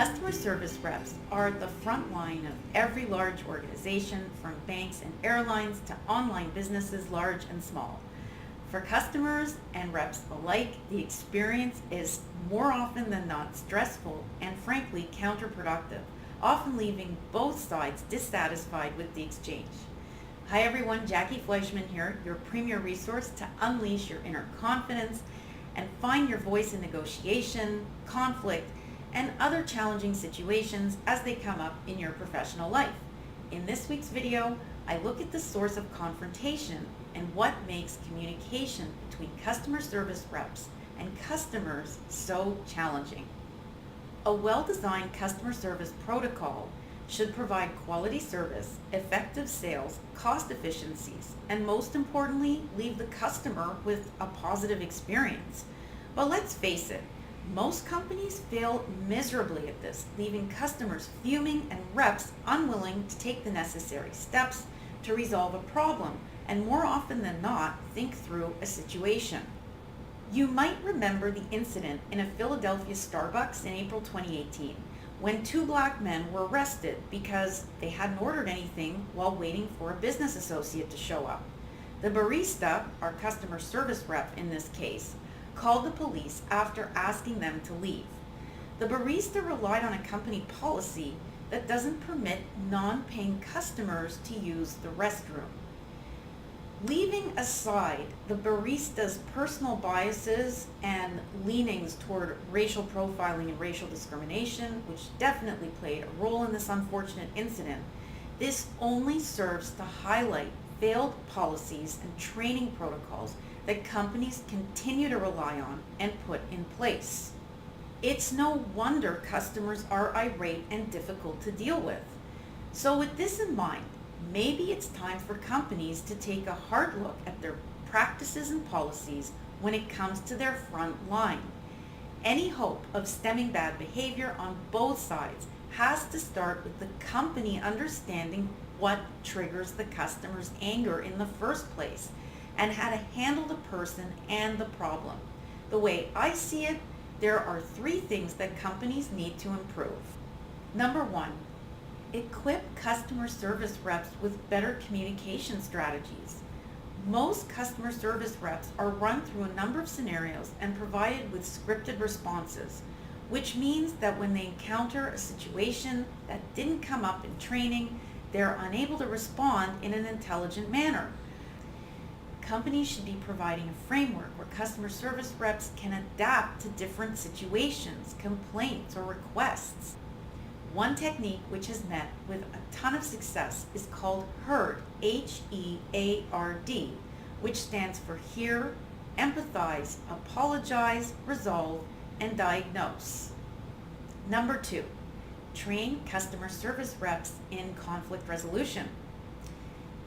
Customer service reps are at the front line of every large organization, from banks and airlines to online businesses large and small. For customers and reps alike, the experience is more often than not stressful and frankly counterproductive, often leaving both sides dissatisfied with the exchange. Hi everyone, Jackie Fleischman here, your premier resource to unleash your inner confidence and find your voice in negotiation, conflict, and other challenging situations as they come up in your professional life. In this week's video, I look at the source of confrontation and what makes communication between customer service reps and customers so challenging. A well-designed customer service protocol should provide quality service, effective sales, cost efficiencies, and most importantly, leave the customer with a positive experience. But let's face it, most companies fail miserably at this, leaving customers fuming and reps unwilling to take the necessary steps to resolve a problem and more often than not, think through a situation. You might remember the incident in a Philadelphia Starbucks in April 2018 when two black men were arrested because they hadn't ordered anything while waiting for a business associate to show up. The barista, our customer service rep in this case, called the police after asking them to leave. The barista relied on a company policy that doesn't permit non-paying customers to use the restroom. Leaving aside the barista's personal biases and leanings toward racial profiling and racial discrimination, which definitely played a role in this unfortunate incident, this only serves to highlight failed policies and training protocols that companies continue to rely on and put in place. It's no wonder customers are irate and difficult to deal with. So with this in mind, maybe it's time for companies to take a hard look at their practices and policies when it comes to their front line. Any hope of stemming bad behavior on both sides has to start with the company understanding what triggers the customer's anger in the first place and how to handle the person and the problem. The way I see it, there are three things that companies need to improve. Number one, equip customer service reps with better communication strategies. Most customer service reps are run through a number of scenarios and provided with scripted responses, which means that when they encounter a situation that didn't come up in training, they're unable to respond in an intelligent manner. Companies should be providing a framework where customer service reps can adapt to different situations, complaints, or requests. One technique which has met with a ton of success is called HEARD, H-E-A-R-D, which stands for hear, empathize, apologize, resolve, and diagnose. Number two, train customer service reps in conflict resolution.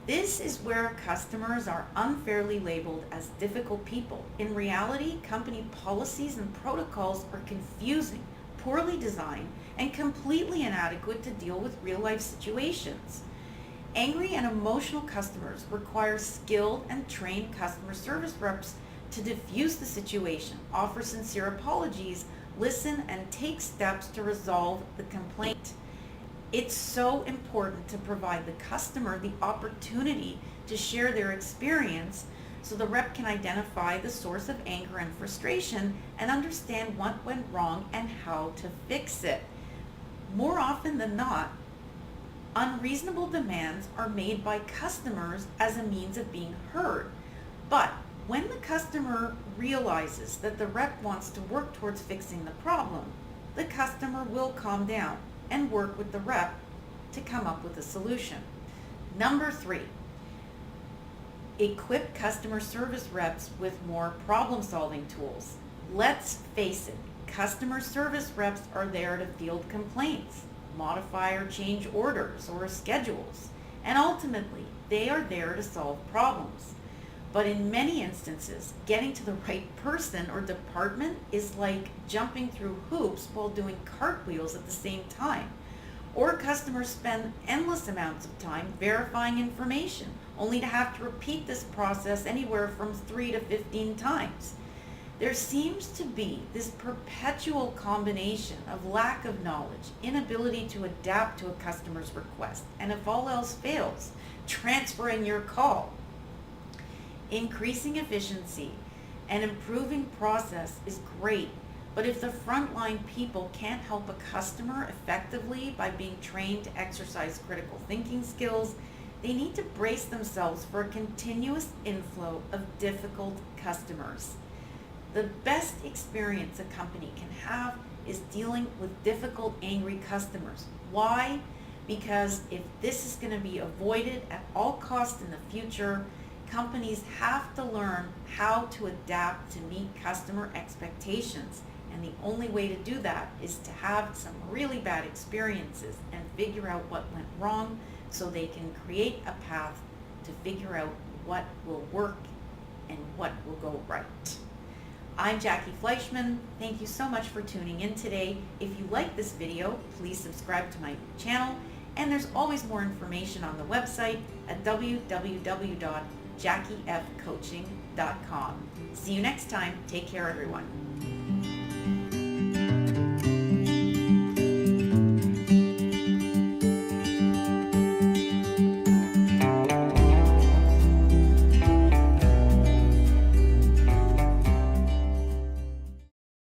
This is where customers are unfairly labeled as difficult people. In reality, company policies and protocols are confusing, poorly designed, and completely inadequate to deal with real-life situations. Angry and emotional customers require skilled and trained customer service reps to diffuse the situation, offer sincere apologies, listen, and take steps to resolve the complaint. It's so important to provide the customer the opportunity to share their experience so the rep can identify the source of anger and frustration and understand what went wrong and how to fix it. More often than not, unreasonable demands are made by customers as a means of being heard. But when the customer realizes that the rep wants to work towards fixing the problem, the customer will calm down and work with the rep to come up with a solution. Number three, equip customer service reps with more problem-solving tools. Let's face it, customer service reps are there to field complaints, modify or change orders or schedules, and ultimately, they are there to solve problems. But in many instances, getting to the right person or department is like jumping through hoops while doing cartwheels at the same time. Or customers spend endless amounts of time verifying information, only to have to repeat this process anywhere from 3 to 15 times. There seems to be this perpetual combination of lack of knowledge, inability to adapt to a customer's request, and if all else fails, transferring your call. Increasing efficiency and improving process is great, but if the frontline people can't help a customer effectively by being trained to exercise critical thinking skills, they need to brace themselves for a continuous inflow of difficult customers. The best experience a company can have is dealing with difficult, angry customers. Why? Because if this is going to be avoided at all costs in the future, companies have to learn how to adapt to meet customer expectations. And the only way to do that is to have some really bad experiences and figure out what went wrong so they can create a path to figure out what will work and what will go right. I'm Jackie Fleischman. Thank you so much for tuning in today. If you like this video, please subscribe to my channel, and there's always more information on the website at www.jackiefcoaching.com. See you next time. Take care, everyone.